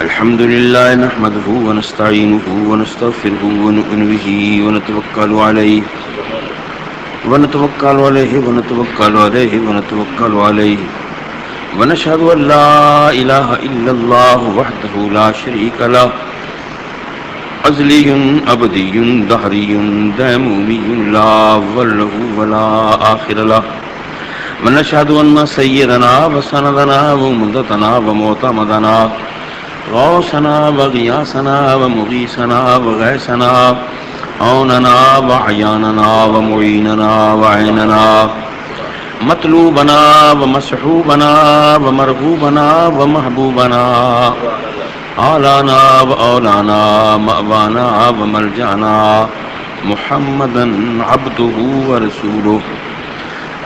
الحمد لله نحمده ونستعينه ونستغفره ونؤمن به ونتوكل عليه ونشهد أن لا إله إلا الله وحده لا شريك له أزلي أبدي دهري ديمومي لا أول له ولا آخر له ونشهد أن سيدنا وسندنا ومدتنا ومعتمدنا غوثنا وغياثنا ومغيثنا وغيثنا عوننا وعياننا ومعيننا وعيننا مطلوبنا ومسحوبنا ومرغوبنا ومحبوبنا آلانا وأولانا مأوانا وملجأنا محمدا عبده ورسوله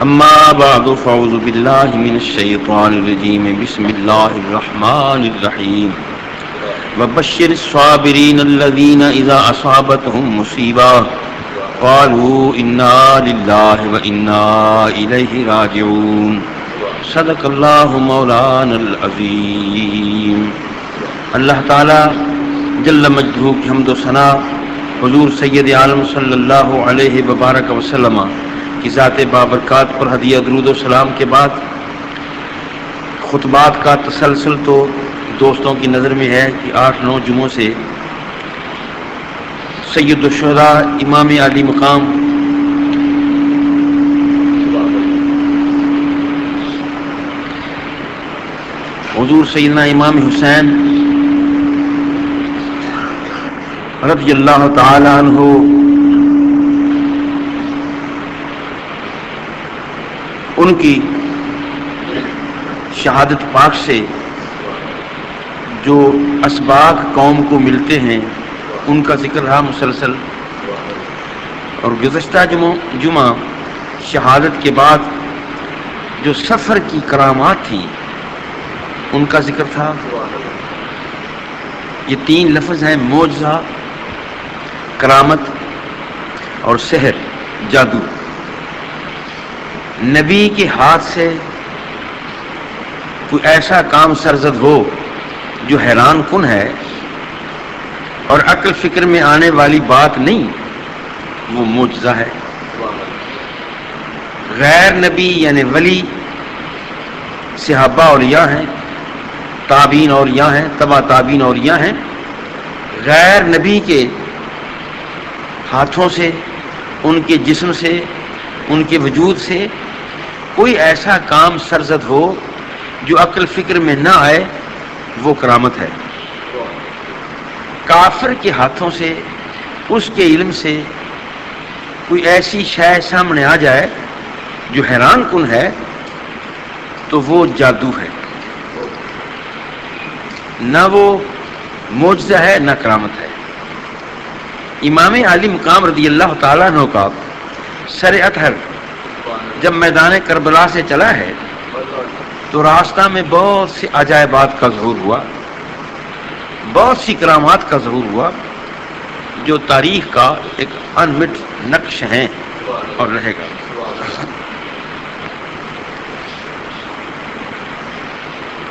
أما بعد فأعوذ بالله من الشيطان الرجيم بسم الله الرحمن الرحيم وبشر الصابرين الذين إذا أصابتهم مصيبة قالوا إنا لله وإنا إليه راجعون صدق الله مولانا العظيم. اللہ تعالی جل مجدہ کی حمد و ثنا حضور سید عالم صلی اللہ علیہ وبارک وسلم کی ذات بابرکات پر ہدیہ درود و سلام کے بعد خطبات کا تسلسل تو دوستوں کی نظر میں ہے کہ 8-9 جمعوں سے سید الشہداء امام عالی مقام حضور سیدنا امام حسین رضی اللہ تعالی عنہ ان کی شہادت پاک سے جو اسباق قوم کو ملتے ہیں ان کا ذکر رہا مسلسل، اور گزشتہ جمعہ شہادت کے بعد جو سفر کی کرامات تھیں ان کا ذکر تھا. یہ 3 لفظ ہیں: معجزہ، کرامت اور سحر، جادو. نبی کے ہاتھ سے کوئی ایسا کام سرزد ہو جو حیران کن ہے اور عقل فکر میں آنے والی بات نہیں، وہ معجزہ ہے. غیر نبی یعنی ولی، صحابہ اولیاء ہیں، تابعین اولیاء ہیں، تبع تابعین اولیاء ہیں. غیر نبی کے ہاتھوں سے، ان کے جسم سے، ان کے وجود سے کوئی ایسا کام سرزد ہو جو عقل فکر میں نہ آئے، وہ کرامت ہے. کافر کے ہاتھوں سے، اس کے علم سے کوئی ایسی شے سامنے آ جائے جو حیران کن ہے تو وہ جادو ہے. نہ وہ معجزہ ہے نہ کرامت ہے. امام عالی مقام رضی اللہ تعالیٰ عنہ کا سر اطہر جب میدان کربلا سے چلا ہے تو راستہ میں بہت سے عجائبات کا ظہور ہوا، بہت سی کرامات کا ظہور ہوا جو تاریخ کا ایک انمٹ نقش ہیں اور رہے گا.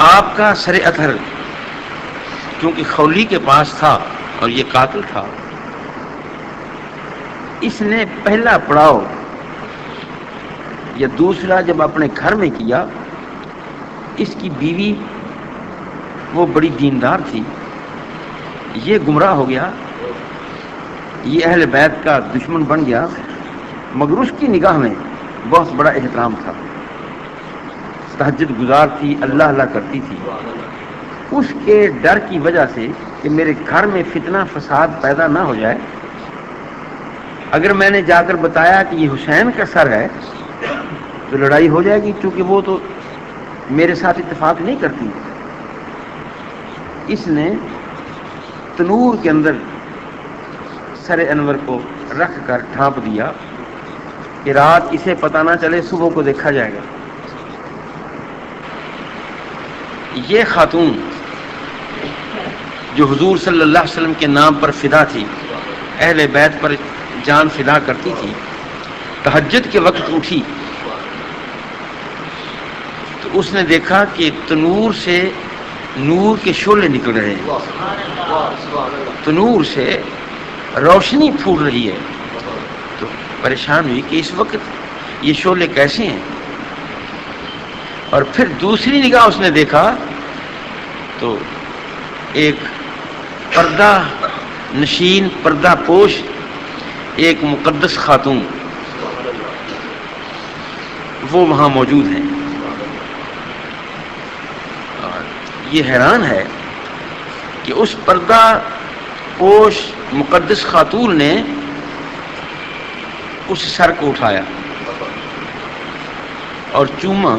آپ کا سر اطہر کیونکہ خولی کے پاس تھا اور یہ قاتل تھا، اس نے پہلا پڑاؤ یا دوسرا جب اپنے گھر میں کیا، اس کی بیوی وہ بڑی دیندار تھی، یہ گمراہ ہو گیا، یہ اہل بیت کا دشمن بن گیا، مگر اس کی نگاہ میں بہت بڑا احترام تھا. تہجد گزار تھی، اللہ اللہ کرتی تھی. اس کے ڈر کی وجہ سے کہ میرے گھر میں فتنہ فساد پیدا نہ ہو جائے، اگر میں نے جا کر بتایا کہ یہ حسین کا سر ہے تو لڑائی ہو جائے گی، چونکہ وہ تو میرے ساتھ اتفاق نہیں کرتی. اس نے تنور کے اندر سر انور کو رکھ کر ڈھانپ دیا کہ رات اسے پتہ نہ چلے، صبح کو دیکھا جائے گا. یہ خاتون جو حضور صلی اللہ علیہ وسلم کے نام پر فدا تھی، اہل بیت پر جان فدا کرتی تھی، تہجد کے وقت اٹھی تو اس نے دیکھا کہ تنور سے نور کے شعلے نکل رہے ہیں، تو نور سے روشنی پھوٹ رہی ہے. تو پریشان ہوئی کہ اس وقت یہ شعلے کیسے ہیں. اور پھر دوسری نگاہ اس نے دیکھا تو ایک پردہ نشین، پردہ پوش ایک مقدس خاتون وہ وہاں موجود ہیں. اور یہ حیران ہے کہ اس پردہ پوش مقدس خاتون نے اس سر کو اٹھایا اور چوما.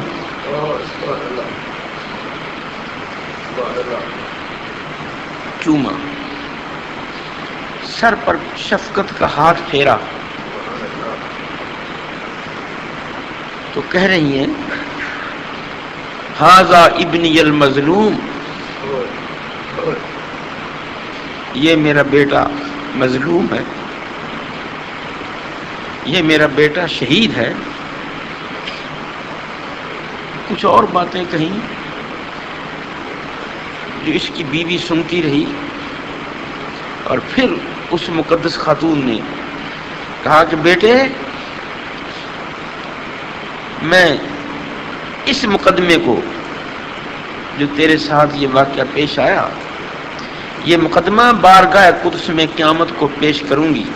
سر پر شفقت کا ہاتھ پھیرا تو کہہ رہی ہیں ھذا ابنی المظلوم، یہ میرا بیٹا مظلوم ہے، یہ میرا بیٹا شہید ہے. کچھ اور باتیں کہیں جو اس کی بیوی سنتی رہی. اور پھر اس مقدس خاتون نے کہا کہ بیٹے، میں اس مقدمے کو جو تیرے ساتھ یہ واقعہ پیش آیا، یہ مقدمہ بارگاہ قدس میں قیامت کو پیش کروں گی،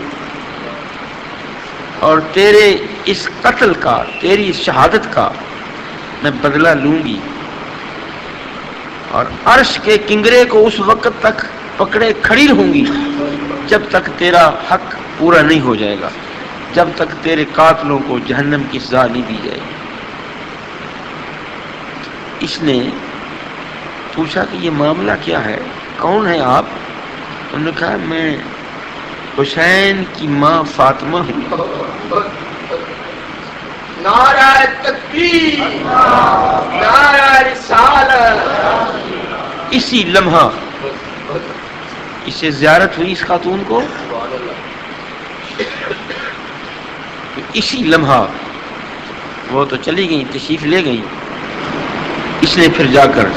اور تیرے اس قتل کا، تیری اس شہادت کا میں بدلہ لوں گی، اور عرش کے کنگرے کو اس وقت تک پکڑے کھڑی رہوں گی جب تک تیرا حق پورا نہیں ہو جائے گا، جب تک تیرے قاتلوں کو جہنم کی سزا نہیں دی جائے گی. اس نے پوچھا کہ یہ معاملہ کیا ہے، کون ہے آپ؟ انہوں نے کہا میں حسین کی ماں فاطمہ ہوں. نعرہ تکبیر، نعرہ رسالت. اسی لمحہ اسے زیارت ہوئی اس خاتون کو. اسی لمحہ وہ تو چلی گئی، تشریف لے گئی. اس نے پھر جا کر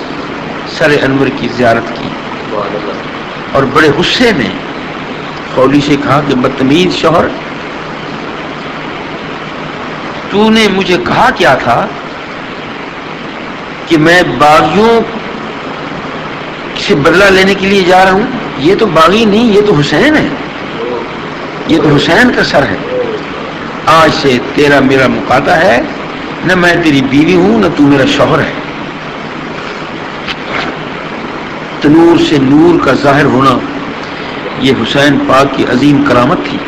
سر انور کی زیارت کی اور بڑے غصے میں خولی سے کہا کہ بدتمیز شوہر، تو نے مجھے کہا کیا تھا کہ میں باغیوں سے بدلہ لینے کے لیے جا رہا ہوں؟ یہ تو باغی نہیں، یہ تو حسین ہے، یہ تو حسین کا سر ہے. آج سے تیرا میرا مقاطع ہے، نہ میں تیری بیوی ہوں نہ تو میرا شوہر ہے. تنور سے نور کا ظاہر ہونا یہ حسین پاک کی عظیم کرامت تھی.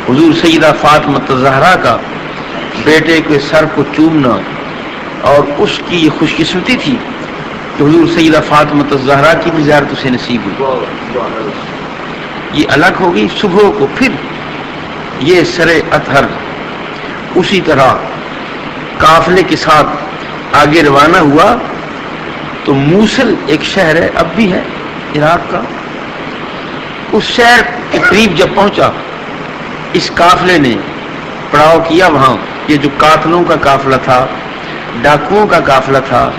حضور سیدہ فاطمہ الزہرا کا بیٹے کے سر کو چومنا، اور اس کی یہ خوش قسمتی تھی کہ حضور سیدہ فاطمہ الزہرا کی بھی زیارت اسے نصیب ہوئی. یہ الگ ہو گئی. صبح کو پھر یہ سر اطہر اسی طرح قافلے کے ساتھ آگے روانہ ہوا. تو موصل ایک شہر ہے، اب بھی ہے عراق کا. اس شہر کے قریب جب پہنچا اس قافلے نے پڑاؤ کیا وہاں. یہ جو قاتلوں کا قافلہ تھا، ڈاکوؤں کا قافلہ تھا،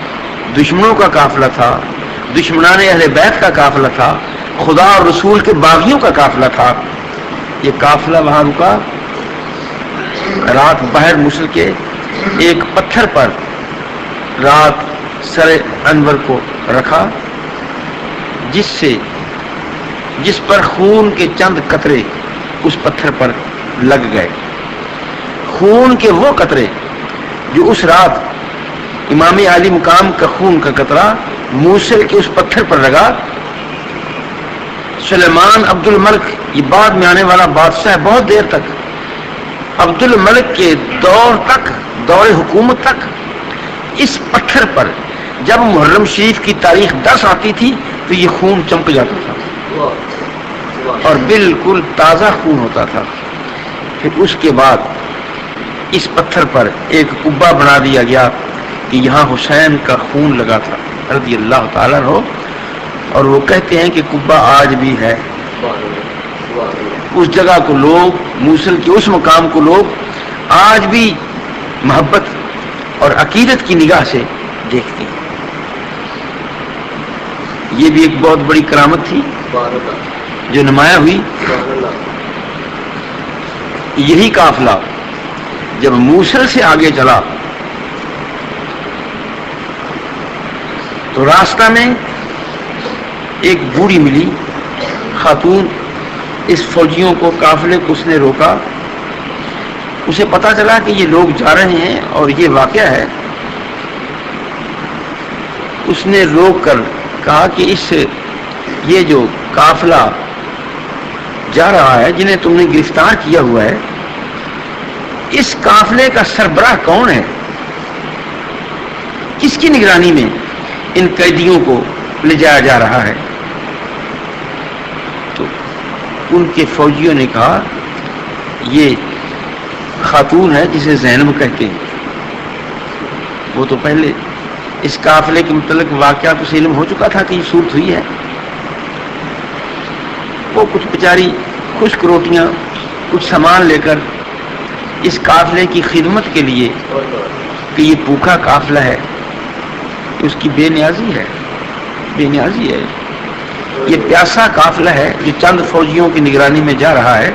دشمنوں کا قافلہ تھا، دشمنان اہل بیت کا قافلہ تھا، خدا اور رسول کے باغیوں کا قافلہ تھا، یہ قافلہ وہاں رکا. رات باہر موصل کے ایک پتھر پر رات سر انور کو رکھا، جس پر خون کے چند قطرے اس پتھر پر لگ گئے. خون کے وہ قطرے جو اس رات امام عالی مقام کا خون کا قطرہ موصل کے اس پتھر پر لگا. سلیمان عبد الملک، یہ بعد میں آنے والا بادشاہ، بہت دیر تک عبد الملک کے دور تک، دور حکومت تک، اس پتھر پر جب محرم شریف کی تاریخ 10 آتی تھی تو یہ خون چمک جاتا تھا اور بالکل تازہ خون ہوتا تھا. پھر اس کے بعد اس پتھر پر ایک قبہ بنا دیا گیا کہ یہاں حسین کا خون لگا تھا رضی اللہ تعالیٰ عنہ. اور وہ کہتے ہیں کہ قبہ آج بھی ہے. اس جگہ کو لوگ، موصل کے اس مقام کو لوگ آج بھی محبت اور عقیدت کی نگاہ سے دیکھتے ہیں. یہ بھی ایک بہت بڑی کرامت تھی جو نمایاں ہوئی. یہی قافلہ جب موصل سے آگے چلا تو راستہ میں ایک بوڑھی ملی خاتون. اس فوجیوں کو قافلے کو اس نے روکا. اسے پتا چلا کہ یہ لوگ جا رہے ہیں اور یہ واقعہ ہے. اس نے روک کر کہا کہ یہ جو قافلہ جا رہا ہے جنہیں تم نے گرفتار کیا ہوا ہے, اس قافلے کا سربراہ کون ہے؟ کس کی نگرانی میں ان قیدیوں کو لے جایا جا رہا ہے؟ تو ان کے فوجیوں نے کہا یہ خاتون ہے جسے زینب کہتے ہیں. وہ تو پہلے اس قافلے کے متعلق واقعات اسے علم ہو چکا تھا کہ یہ صورت ہوئی ہے. وہ کچھ بیچاری خشک روٹیاں کچھ سامان لے کر اس قافلے کی خدمت کے لیے کہ یہ بھوکا قافلہ ہے, اس کی بے نیازی ہے. یہ پیاسا قافلہ ہے جو چند فوجیوں کی نگرانی میں جا رہا ہے,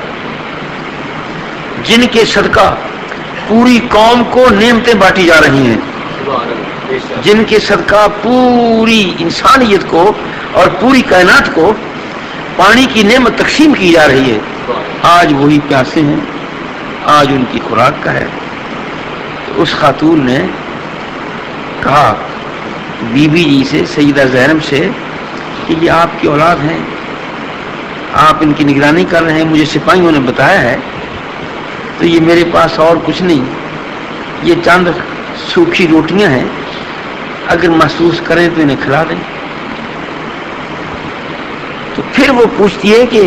جن کے صدقہ پوری قوم کو نعمتیں بانٹی جا رہی ہیں, جن کے صدقہ پوری انسانیت کو اور پوری کائنات کو پانی کی نعمت تقسیم کی جا رہی ہے. آج وہی پیاسے ہیں, آج ان کی خوراک کا ہے. اس خاتون نے کہا بی بی جی سے, سیدہ زینب سے, کہ یہ آپ کی اولاد ہیں, آپ ان کی نگرانی کر رہے ہیں, مجھے سپاہیوں نے بتایا ہے, تو یہ میرے پاس اور کچھ نہیں, یہ چند سوکھی روٹیاں ہیں, اگر محسوس کریں تو انہیں کھلا دیں. تو پھر وہ پوچھتی ہے کہ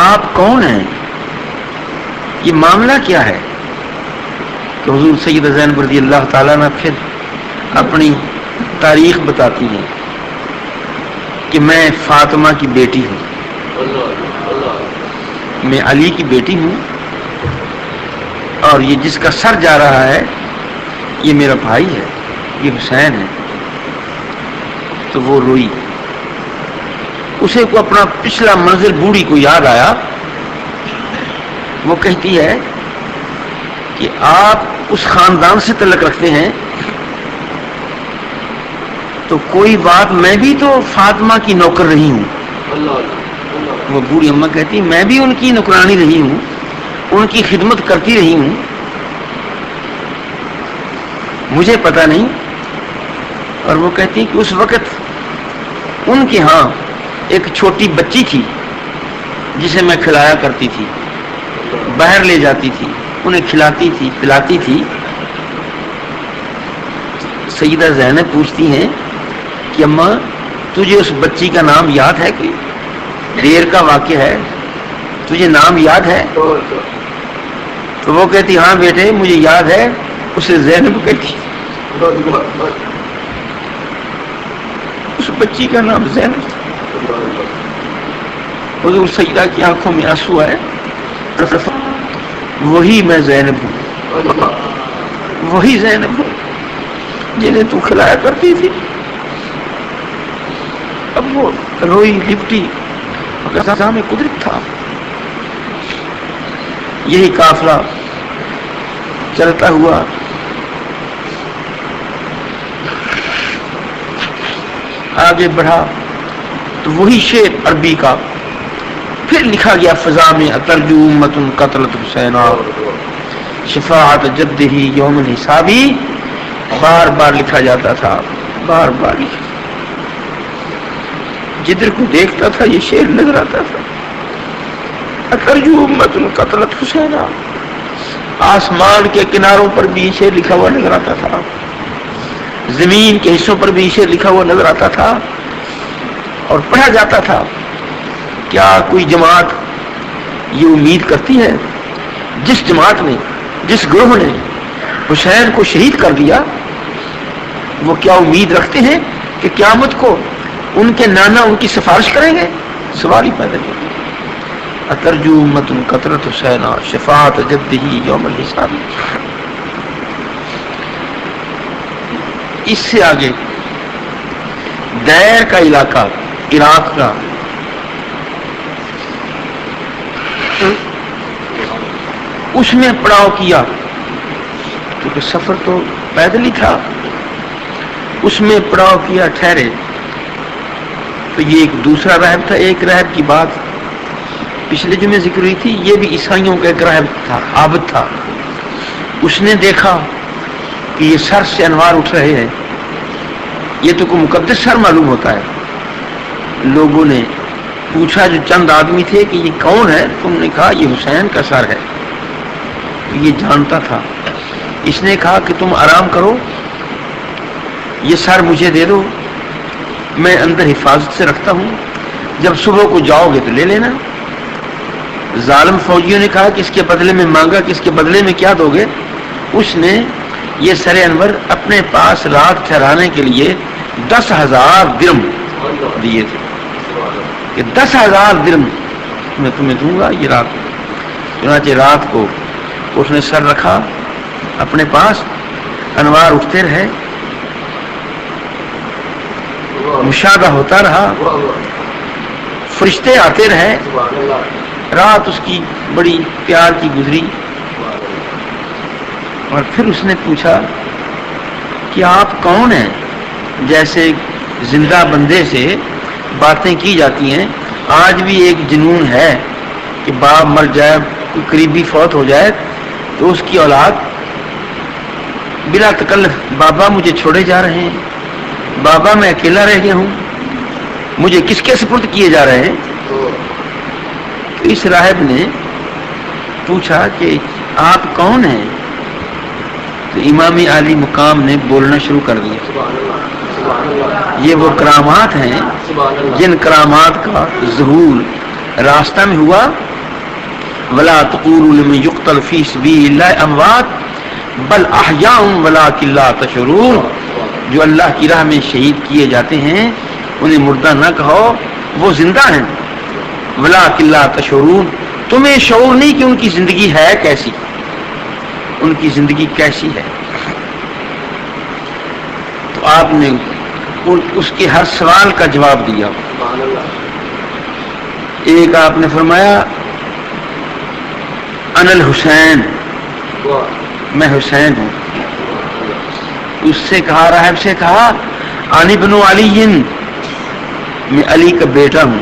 آپ کون ہیں, یہ معاملہ کیا ہے؟ تو حضور سیدہ زینب رضی اللہ تعالیٰ نے پھر اپنی تاریخ بتاتی ہیں کہ میں فاطمہ کی بیٹی ہوں, میں علی کی بیٹی ہوں, اور یہ جس کا سر جا رہا ہے یہ میرا بھائی ہے, یہ حسین ہے. تو وہ روئی. اسے کو اپنا پچھلا منزل بوڑھی کو یاد آیا. وہ کہتی ہے کہ آپ اس خاندان سے تعلق رکھتے ہیں, تو کوئی بات, میں بھی تو فاطمہ کی نوکر رہی ہوں. وہ بوڑھی اماں کہتی میں بھی ان کی نوکرانی رہی ہوں, ان کی خدمت کرتی رہی ہوں, مجھے پتہ نہیں. اور وہ کہتی کہ اس وقت ان کے ہاں ایک چھوٹی بچی تھی جسے میں کھلایا کرتی تھی, باہر لے جاتی تھی, انہیں کھلاتی تھی پلاتی تھی. سیدہ زینب پوچھتی ہیں کہ اماں تجھے اس بچی کا نام یاد ہے؟ کہ دیر کا واقعہ ہے, تجھے نام یاد ہے؟ تو وہ کہتی ہاں بیٹے مجھے یاد ہے. اسے زینب کہتی, اس بچی کا نام زینب تھا. حضور سیدہ کی آنکھوں میں آنسو آئے. وہی میں زینب ہوں, وہی زینب ہوں جنہیں تو کھلایا کرتی تھی. اب وہ روئی لپٹی, نظام قدرت تھا. یہی قافلہ چلتا ہوا آگے بڑھا تو وہی شعر عربی کا پھر لکھا گیا فضا میں, اترجو امت قتلت حسینا شفاعت جد ہی یوم الحسابی. بار بار لکھا جاتا تھا, بار بار لکھا, جدھر کو دیکھتا تھا یہ شعر نظر آتا تھا. اترجو امت قتلت حسینا, آسمان کے کناروں پر بھی یہ شعر لکھا ہوا نظر آتا تھا, زمین کے حصوں پر بھی یہ شعر لکھا ہوا نظر آتا تھا, اور پڑھا جاتا تھا. کیا کوئی جماعت یہ امید کرتی ہے, جس جماعت نے, جس گروہ نے حسین کو شہید کر دیا, وہ کیا امید رکھتے ہیں کہ قیامت کو ان کے نانا ان کی سفارش کریں گے؟ سوال ہی پیدا نہیں. اترجو امت قتلت حسینا شفاعت جدہ یوم الحساب. اس سے آگے دیر کا علاقہ عراق کا، اس میں پڑاؤ کیا، کیونکہ سفر تو پیدل ہی تھا، اس میں پڑاؤ کیا، ٹھہرے۔ تو یہ ایک دوسرا راہب تھا۔ ایک راہب کی بات پچھلے جمعے ذکر ہوئی تھی، یہ بھی عیسائیوں کا ایک راہب تھا، عابد تھا۔ اس نے دیکھا کہ یہ سر سے انوار اٹھ رہے ہیں، یہ تو کوئی مقدس سر معلوم ہوتا ہے۔ لوگوں نے پوچھا، جو چند آدمی تھے، کہ یہ کون ہے؟ تم نے کہا یہ حسین کا سر ہے۔ یہ جانتا تھا۔ اس نے کہا کہ تم آرام کرو، یہ سر مجھے دے دو، میں اندر حفاظت سے رکھتا ہوں، جب صبح کو جاؤ گے تو لے لینا۔ ظالم فوجیوں نے کہا کہ اس کے بدلے میں مانگا کہ اس کے بدلے میں کیا دو گے؟ اس نے یہ سر انور اپنے پاس رات ٹھہرانے کے لیے 10,000 درم دیے تھے، کہ 10,000 درم میں تمہیں دوں گا یہ رات۔ چنانچہ رات کو اس نے سر رکھا اپنے پاس، انوار اٹھتے رہے، مشاہدہ ہوتا رہا، فرشتے آتے رہے، رات اس کی بڑی پیار کی گزری۔ اور پھر اس نے پوچھا کہ آپ کون ہیں؟ جیسے زندہ بندے سے باتیں کی جاتی ہیں۔ آج بھی ایک جنون ہے کہ باپ مر جائے، کوئی قریبی فوت ہو جائے تو اس کی اولاد بلا تکلف، بابا مجھے چھوڑے جا رہے ہیں، بابا میں اکیلا رہ گیا ہوں، مجھے کس کے سپرد کیے جا رہے ہیں؟ تو اس راہب نے پوچھا کہ آپ کون ہیں؟ تو امام عالی مقام نے بولنا شروع کر دیا۔ یہ وہ کرامات ہیں جن کرامات کا ظہور راستہ میں ہوا۔ وَلَا تَقُولُوا لِمَن يُقْتَلُ فِي سَبِيلِ اللَّهِ أَمْوَاتٌ بَلْ أَحْيَاءٌ وَلَٰكِن لَّا تَشْعُرُونَ۔ جو اللہ کی راہ میں شہید کیے جاتے ہیں انہیں مردہ نہ کہو، وہ زندہ ہیں۔ وَلَٰكِن لَّا تَشْعُرُونَ، تمہیں شعور نہیں کہ ان کی زندگی ہے کیسی، ان کی زندگی کیسی ہے۔ تو آپ نے اس کے ہر سوال کا جواب دیا۔ ایک آپ نے فرمایا انا الحسین، میں حسین ہوں۔ اس سے کہا، راہب سے کہا انا ابن علی، میں علی کا بیٹا ہوں۔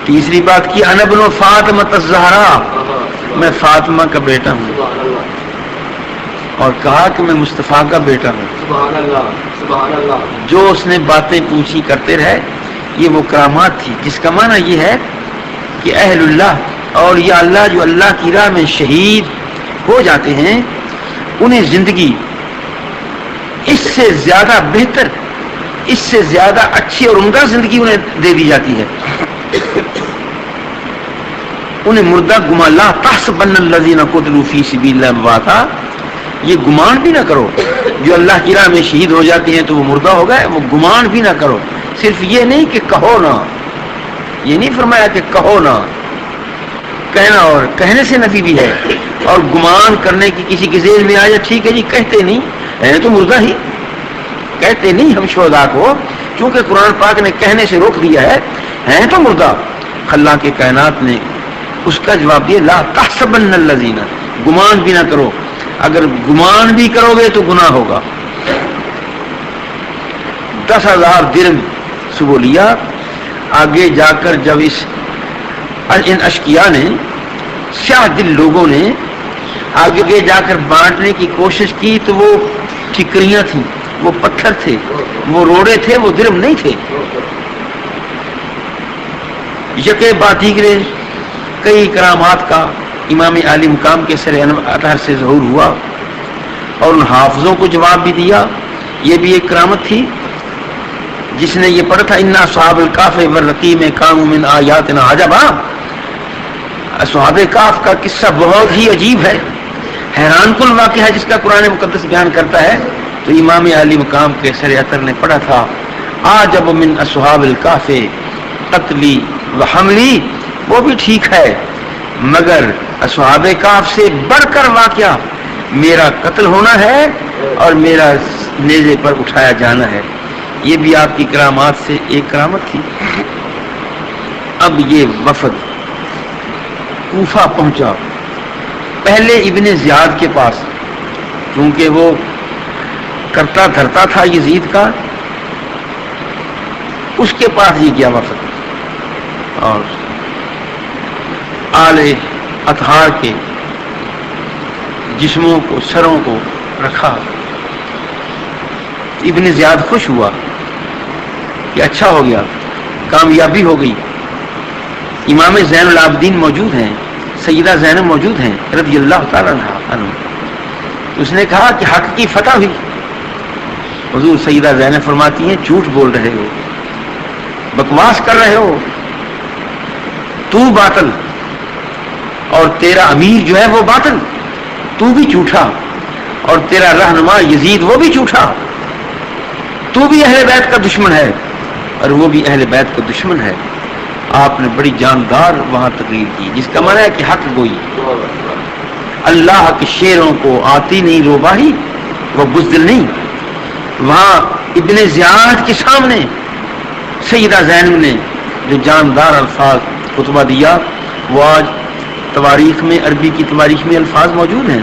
تیسری بات کی انا ابن فاطمہ الزہرا، میں فاطمہ کا بیٹا ہوں۔ اور کہا کہ میں مصطفیٰ کا بیٹا ہوں۔ جو اس نے باتیں پوچھی کرتے رہے، یہ وہ کرامات تھی جس کا معنی یہ ہے کہ اہل اللہ اور یا اللہ جو اللہ کی راہ میں شہید ہو جاتے ہیں، انہیں زندگی اس سے زیادہ بہتر، اس سے زیادہ اچھی اور عمدہ زندگی انہیں دے دی جاتی ہے۔ انہیں مردہ گمان، لا تحسبن الذین قتلوا فی سبیل اللہ امواتا، یہ گمان بھی نہ کرو جو اللہ کی راہ میں شہید ہو جاتے ہیں تو وہ مردہ ہو گئے، وہ گمان بھی نہ کرو۔ صرف یہ نہیں کہ کہو نہ، یہ نہیں فرمایا کہ کہو نہ، کہنا اور کہنے سے نفی بھی ہے، اور گمان کرنے کی کسی کے ذہن میں آ جائے، ٹھیک ہے جی کہتے نہیں ہیں تو مردہ ہی، کہتے نہیں ہم شہداء کو، کیونکہ قرآن پاک نے کہنے سے روک دیا ہے، ہیں تو مردہ۔ اللہ کے کائنات نے اس کا جواب دیا، لا تحسبن الذین، گمان بھی نہ کرو، اگر گمان بھی کرو گے تو گناہ ہوگا۔ 10,000 درم صبح لیا۔ آگے جا کر جب ان اشقیاء نے، سیاہ دل لوگوں نے آگے جا کر بانٹنے کی کوشش کی تو وہ ٹھکریاں تھیں، وہ پتھر تھے، وہ روڑے تھے، وہ درم نہیں تھے۔ یکے بعد دیگرے کئی کرامات کا امام عالی مقام کے سر اطہر سے ظہور ہوا، اور ان حافظوں کو جواب بھی دیا۔ یہ بھی ایک کرامت تھی جس نے یہ پڑھا تھا، ان اصحاب الکہف والرقیم کانوا من آیاتنا عجبا۔ اصحاب کہف کا قصہ بہت ہی عجیب ہے، حیران کن واقعہ ہے جس کا قرآن مقدس بیان کرتا ہے۔ تو امام عالی مقام کے سر اطہر نے پڑھا تھا، عجب من اصحاب الکہف قتلی وحملی، وہ بھی ٹھیک ہے، مگر اصحاب کہف سے بڑھ کر واقعہ میرا قتل ہونا ہے اور میرا نیزے پر اٹھایا جانا ہے۔ یہ بھی آپ کی کرامات سے ایک کرامت تھی۔ اب یہ وفد کوفہ پہنچا، پہلے ابن زیاد کے پاس، کیونکہ وہ کرتا دھرتا تھا یزید کا، اس کے پاس یہ گیا وفد، اور آل اطہار کے جسموں کو، سروں کو رکھا۔ ابن زیاد خوش ہوا کہ اچھا ہو گیا، کامیابی ہو گئی۔ امام زین العابدین موجود ہیں، سیدہ زینب موجود ہیں رضی اللہ تعالیٰ عنہ۔ اس نے کہا کہ حق کی فتح ہوئی۔ حضور سیدہ زینب فرماتی ہیں جھوٹ بول رہے ہو، بکواس کر رہے ہو، تو باطل اور تیرا امیر جو ہے وہ باطل، تو بھی جھوٹا، اور تیرا رہنما یزید وہ بھی جھوٹا، تو بھی اہل بیت کا دشمن ہے اور وہ بھی اہل بیت کا دشمن ہے۔ آپ نے بڑی جاندار وہاں تقریر کی، جس کا معنی ہے کہ حق گوئی۔ اللہ کے شیروں کو آتی نہیں روباہی، وہ بزدل نہیں۔ وہاں ابن زیاد کے سامنے سیدہ زینب نے جو جاندار الفاظ خطبہ دیا، وہ آج تواریخ میں، عربی کی تواریخ میں الفاظ موجود ہیں۔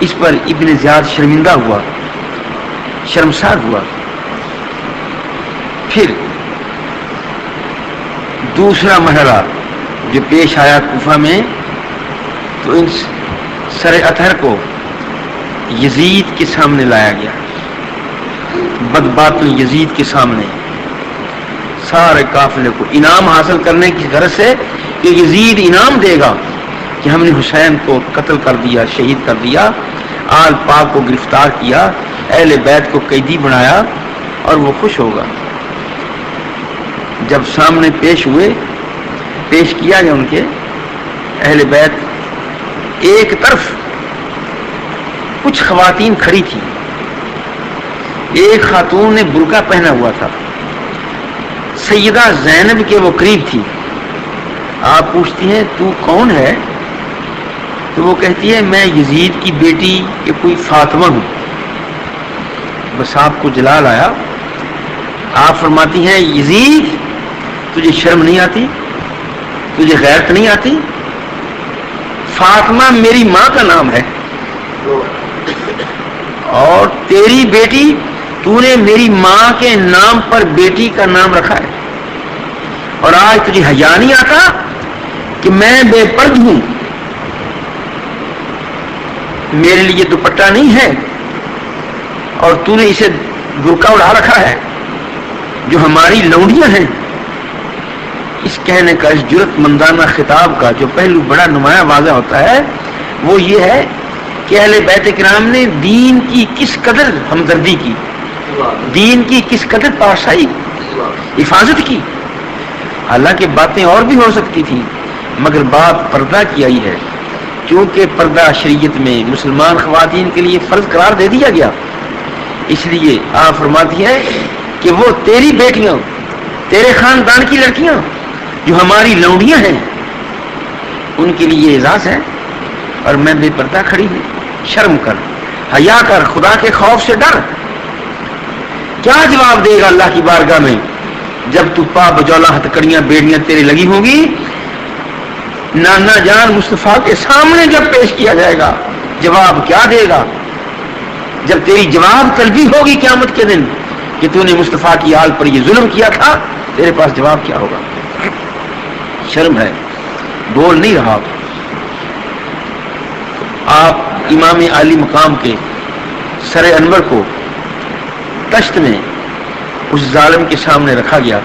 اس پر ابن زیاد شرمندہ ہوا، شرمسار ہوا۔ پھر دوسرا مرحلہ جو پیش آیا کوفہ میں، تو ان سر اطہر کو یزید کے سامنے لایا گیا، بدباطل یزید کے سامنے، سارے قافلے کو انعام حاصل کرنے کی غرض سے کہ یزید انعام دے گا کہ ہم نے حسین کو قتل کر دیا، شہید کر دیا، آل پاک کو گرفتار کیا، اہل بیت کو قیدی بنایا، اور وہ خوش ہوگا۔ جب سامنے پیش ہوئے، پیش کیا گیا ان کے اہل بیت، ایک طرف کچھ خواتین کھڑی تھی، ایک خاتون نے برقع پہنا ہوا تھا، سیدہ زینب کے وہ قریب تھی۔ آپ پوچھتی ہیں تو کون ہے؟ تو وہ کہتی ہے میں یزید کی بیٹی کہ کوئی فاطمہ ہوں۔ بس آپ کو جلال آیا۔ آپ فرماتی ہیں یزید تجھے شرم نہیں آتی، تجھے غیرت نہیں آتی؟ فاطمہ میری ماں کا نام ہے، اور تیری بیٹی، تو نے میری ماں کے نام پر بیٹی کا نام رکھا ہے، اور آج تجھے حیا نہیں آتا کہ میں بے پرد ہوں، میرے لیے دوپٹہ نہیں ہے اور تو نے اسے برقع اڑا رکھا ہے، جو ہماری لونڈیاں ہیں۔ اس کہنے کا، اس جرأت مندانہ خطاب کا جو پہلو بڑا نمایاں واضح ہوتا ہے وہ یہ ہے کہ اہل بیت کرام نے دین کی کس قدر ہمدردی کی، دین کی کس قدر پارسائی، حفاظت کی۔ حالانکہ باتیں اور بھی ہو سکتی تھیں، مگر بات پردہ کی آئی ہے، کیونکہ پردہ شریعت میں مسلمان خواتین کے لیے فرض قرار دے دیا گیا۔ اس لیے آپ فرماتی ہے کہ وہ تیری بیٹیاں، تیرے خاندان کی لڑکیاں جو ہماری لونڈیاں ہیں، ان کے لیے اعزاز ہے، اور میں بے پردہ کھڑی ہوں۔ شرم کر، حیا کر، خدا کے خوف سے ڈر۔ کیا جواب دے گا اللہ کی بارگاہ میں جب تو پا بجولا ہتکڑیاں بیڑیاں تیرے لگی ہوں گی؟ نانا جان مصطفیٰ کے سامنے جب پیش کیا جائے گا، جواب کیا دے گا؟ جب تیری جواب طلبی ہوگی قیامت کے دن کہ تو نے مصطفیٰ کی آل پر یہ ظلم کیا تھا، تیرے پاس جواب کیا ہوگا؟ شرم ہے، بول نہیں رہا۔ آپ امام عالی مقام کے سر انور کو تشت میں اس ظالم کے سامنے رکھا گیا،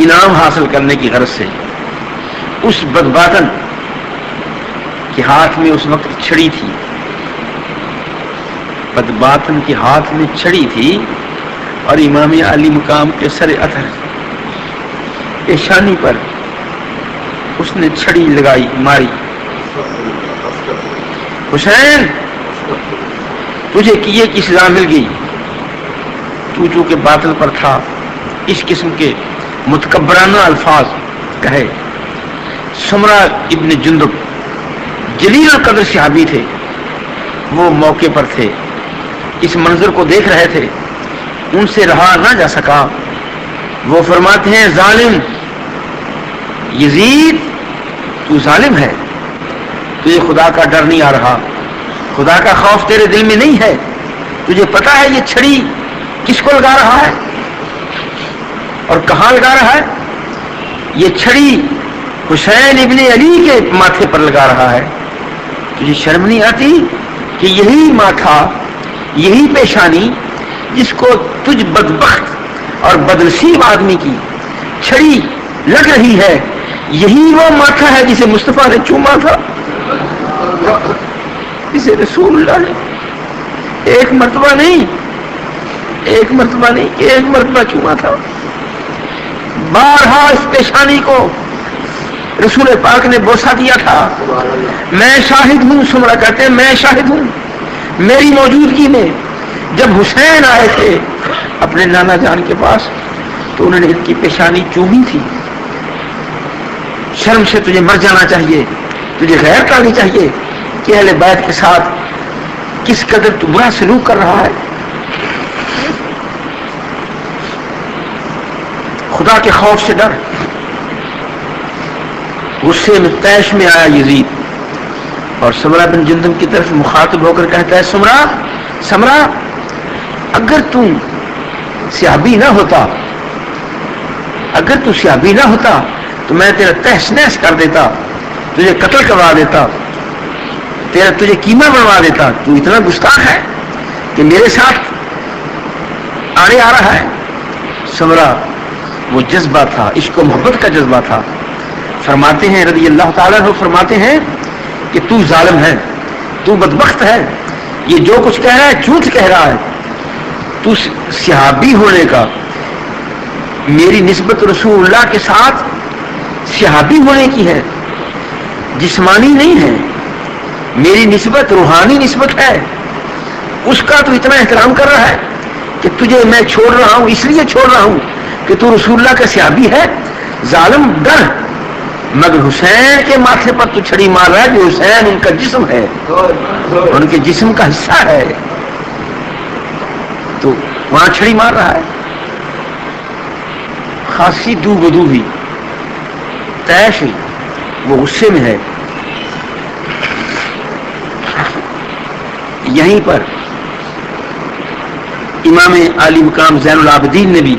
انعام حاصل کرنے کی غرض سے۔ اس بدباطن کے ہاتھ میں اس وقت چھڑی تھی، بدباطن کے ہاتھ میں چھڑی تھی، اور امام علی مقام کے سر اطہر پیشانی پر اس نے چھڑی لگائی، ماری۔ حسین تجھے کیے کی سزا مل گئی، تو چونکہ باطل پر تھا۔ اس قسم کے متکبرانہ الفاظ کہے۔ سمرہ ابن جندب جلیل القدر صحابی تھے، وہ موقع پر تھے، اس منظر کو دیکھ رہے تھے، ان سے رہا نہ جا سکا. وہ فرماتے ہیں ظالم یزید تو ظالم ہے, تجھے خدا کا ڈر نہیں آ رہا, خدا کا خوف تیرے دل میں نہیں ہے. تجھے پتا ہے یہ چھڑی کس کو لگا رہا ہے اور کہاں لگا رہا ہے؟ یہ چھڑی حسین ابن علی کے ماتھے پر لگا رہا ہے. تجھے شرم نہیں آتی کہ یہی ماتھا, یہی پیشانی جس کو تجھ بدبخت اور بدنصیب آدمی کی چھڑی لگ رہی ہے, یہی وہ ماتھا ہے جسے مصطفیٰ نے چوما تھا, جسے رسول اللہ نے ایک مرتبہ نہیں, ایک مرتبہ چوما تھا. بارہا اس پیشانی کو رسول پاک نے بوسہ دیا تھا. میں شاہد ہوں, سمرا کہتے ہیں میں شاہد ہوں, میری موجودگی میں جب حسین آئے تھے اپنے نانا جان کے پاس تو انہوں نے ان کی پیشانی چومی تھی. شرم سے تجھے مر جانا چاہیے, تجھے غیر کرانی چاہیے کہ اہل بیت کے ساتھ کس قدر تو برا سلوک کر رہا ہے. خدا کے خوف سے ڈر. غصے میں تیش میں آیا یزید اور سمرہ بن جندب کی طرف مخاطب ہو کر کہتا ہے سمرہ اگر تم صحابی نہ ہوتا, اگر تو صحابی نہ ہوتا تو میں تیرا تہس نہس کر دیتا, تجھے قتل کروا دیتا, تجھے قیمہ بنوا دیتا. تو اتنا گستاخ ہے کہ میرے ساتھ آنے آ رہا ہے. سمرہ وہ جذبہ تھا, عشق و محبت کا جذبہ تھا. فرماتے ہیں رضی اللہ تعالیٰ عنہ فرماتے ہیں کہ تو ظالم ہے, تو بدبخت ہے, یہ جو کچھ کہہ رہا ہے جھوٹ کہہ رہا ہے. تو صحابی ہونے کا, میری نسبت رسول اللہ کے ساتھ صحابی ہونے کی ہے, جسمانی نہیں ہے. میری نسبت روحانی نسبت ہے. اس کا تو اتنا احترام کر رہا ہے کہ تجھے میں چھوڑ رہا ہوں, اس لیے چھوڑ رہا ہوں کہ تو رسول اللہ کا صحابی ہے. ظالم ڈر, مگر حسین کے ماتھے پر تو چھڑی مار رہا ہے جو حسین ان کا جسم ہے, ان کے جسم کا حصہ ہے, تو وہاں چھڑی مار رہا ہے. خاصی دو بدو بھی تیش ہوئی, وہ غصے میں ہے. یہیں پر امام عالی مقام زین العابدین نے بھی